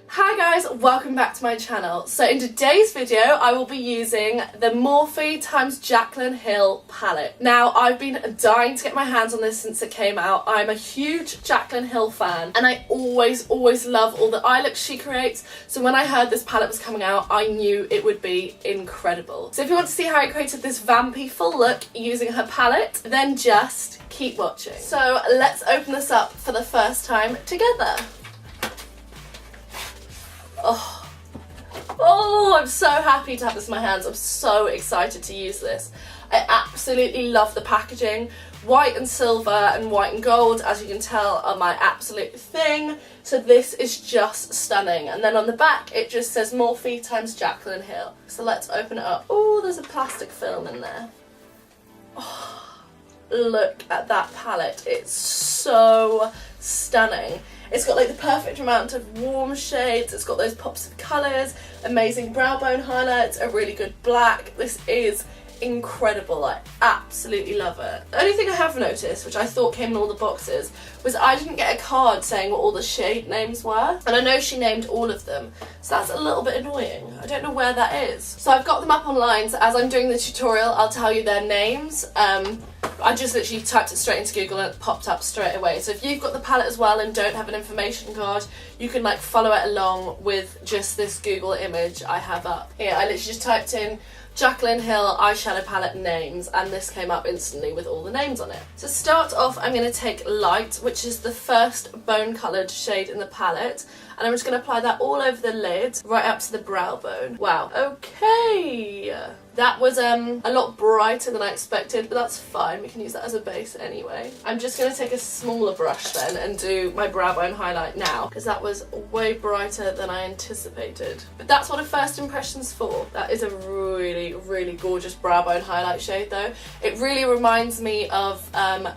Hi guys, welcome back to my channel. So in today's video I will be using the Morphe x Jaclyn Hill palette. Now I've been dying to get my hands on this since it came out. I'm a huge Jaclyn Hill fan and I always love all the eye looks she creates, so when I heard this palette was coming out I knew it would be incredible. So if you want to see how I created this vampy full look using her palette, then just keep watching. So let's open this up for the first time together. Oh, I'm so happy to have this in my hands. I'm so excited to use this. I absolutely love the packaging. White and silver and white and gold, as you can tell, are my absolute thing. So this is just stunning. And then on the back it just says Morphe x Jaclyn Hill. So let's open it up. Oh, there's a plastic film in there. Oh, look at that palette. It's so stunning. It's got like the perfect amount of warm shades, it's got those pops of colours, amazing brow bone highlights, a really good black. This is incredible. I absolutely love it. The only thing I have noticed, which I thought came in all the boxes, was I didn't get a card saying what all the shade names were, and I know she named all of them, so that's a little bit annoying. I don't know where that is. So I've got them up online, so as I'm doing the tutorial I'll tell you their names. I just literally typed it straight into Google and it popped up straight away. So if you've got the palette as well and don't have an information card, you can like follow it along with just this Google image I have up. Here, I literally just typed in Jaclyn Hill eyeshadow palette names and this came up instantly with all the names on it. To start off I'm going to take Light, which is the first bone coloured shade in the palette, and I'm just going to apply that all over the lid right up to the brow bone. Wow, okay. That was a lot brighter than I expected, but that's fine, we can use that as a base anyway. I'm just going to take a smaller brush then and do my brow bone highlight now, because that was way brighter than I anticipated. But that's what a first impression's for. That is a really gorgeous brow bone highlight shade though. It really reminds me of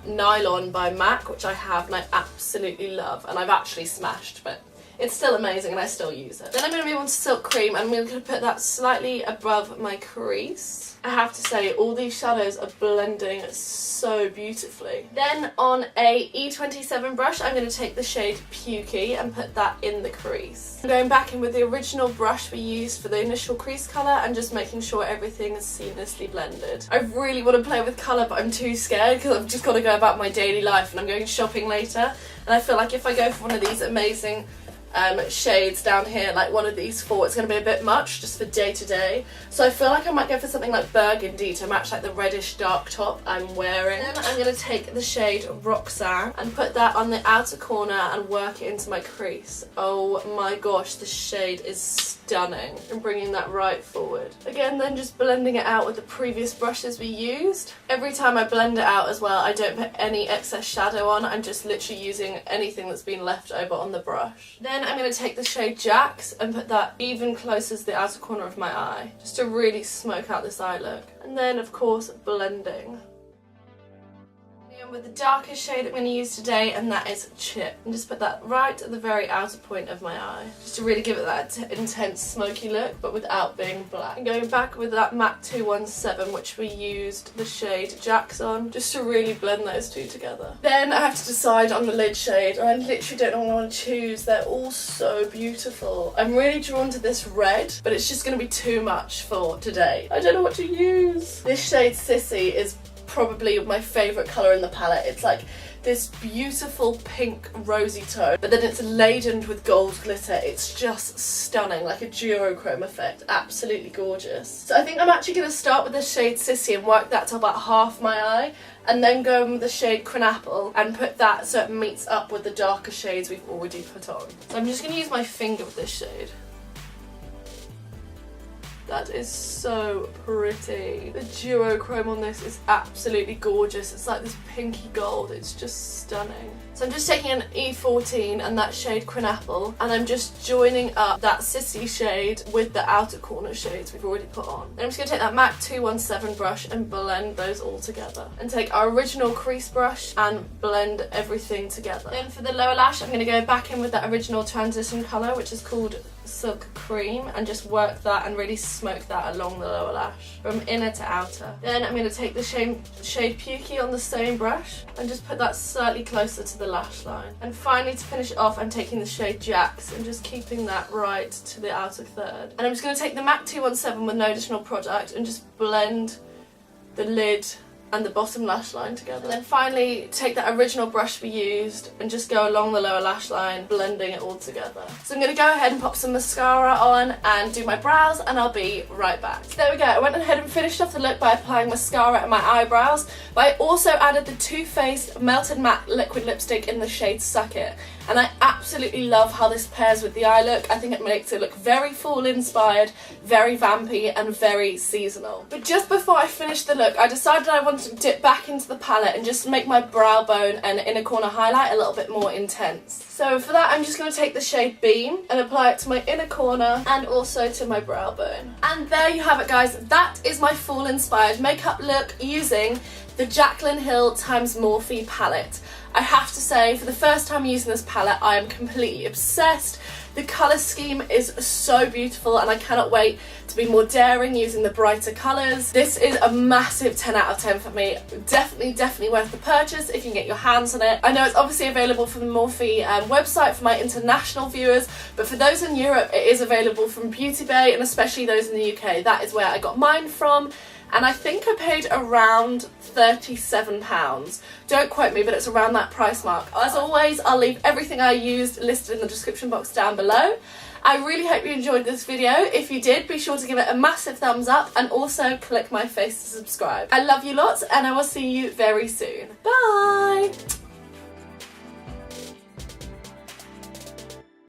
Nylon by MAC, which I have and I absolutely love, and I've actually smashed, but it's still amazing and I still use it. Then I'm going to move on to Silk Cream and I'm going to put that slightly above my crease. I have to say all these shadows are blending so beautifully. Then on a E27 brush I'm going to take the shade Quickie and put that in the crease. I'm going back in with the original brush we used for the initial crease colour and just making sure everything is seamlessly blended. I really want to play with colour but I'm too scared because I've just got to go about my daily life and I'm going shopping later, and I feel like if I go for one of these amazing shades down here, like one of these four, it's going to be a bit much just for day to day. So I feel like I might go for something like burgundy to match like the reddish dark top I'm wearing. Then I'm going to take the shade Roxanne and put that on the outer corner and work it into my crease. Oh my gosh, the shade is stunning. I'm bringing that right forward. Again, then just blending it out with the previous brushes we used. Every time I blend it out as well, I don't put any excess shadow on, I'm just literally using anything that's been left over on the brush. Then I'm going to take the shade Jax and put that even closer to the outer corner of my eye, just to really smoke out this eye look. And then of course blending. With the darkest shade I'm going to use today, and that is Chip, and just put that right at the very outer point of my eye, just to really give it that intense smoky look but without being black. And going back with that MAC 217, which we used the shade Jax on, just to really blend those two together. Then I have to decide on the lid shade, and I literally don't know what I want to choose. They're all so beautiful. I'm really drawn to this red, but it's just going to be too much for today. I don't know what to use. This shade Sissy is probably my favourite colour in the palette. It's like this beautiful pink rosy tone, but then it's laden with gold glitter. It's just stunning, like a duochrome effect. Absolutely gorgeous. So I think I'm actually going to start with the shade Sissy and work that to about half my eye, and then go in with the shade Cranapple and put that so it meets up with the darker shades we've already put on. So I'm just going to use my finger with this shade. That is so pretty. The duochrome on this is absolutely gorgeous. It's like this pinky gold. It's just stunning. So I'm just taking an E14 and that shade Cranapple, and I'm just joining up that Sissy shade with the outer corner shades we've already put on. Then I'm just going to take that MAC 217 brush and blend those all together. And take our original crease brush and blend everything together. Then for the lower lash, I'm going to go back in with that original transition colour, which is called Silk Cream, and just work that and really smoke that along the lower lash from inner to outer. Then I'm going to take the shade Quickie on the same brush and just put that slightly closer to the lash line. And finally, to finish it off, I'm taking the shade Jax and just keeping that right to the outer third. And I'm just going to take the MAC 217 with no additional product and just blend the lid and the bottom lash line together. And then finally take that original brush we used and just go along the lower lash line, blending it all together. So I'm going to go ahead and pop some mascara on and do my brows, and I'll be right back. So there we go, I went ahead and finished off the look by applying mascara and my eyebrows, but I also added the Too Faced Melted Matte Liquid Lipstick in the shade Suck It. And I absolutely love how this pairs with the eye look. I think it makes it look very fall inspired, very vampy and very seasonal. But just before I finished the look, I decided I wanted to dip back into the palette and just make my brow bone and inner corner highlight a little bit more intense. So for that, I'm just going to take the shade Beam and apply it to my inner corner and also to my brow bone. And there you have it, guys. That is my fall inspired makeup look using the Jaclyn Hill x Morphe palette. I have to say, for the first time using this palette, I am completely obsessed. The colour scheme is so beautiful and I cannot wait to be more daring using the brighter colours. This is a massive 10 out of 10 for me. Definitely worth the purchase if you can get your hands on it. I know it's obviously available from the Morphe website for my international viewers, but for those in Europe it is available from Beauty Bay, and especially those in the UK. That is where I got mine from. And I think I paid around £37. Don't quote me, but it's around that price mark. As always, I'll leave everything I used listed in the description box down below. I really hope you enjoyed this video. If you did, be sure to give it a massive thumbs up and also click my face to subscribe. I love you lots and I will see you very soon. Bye!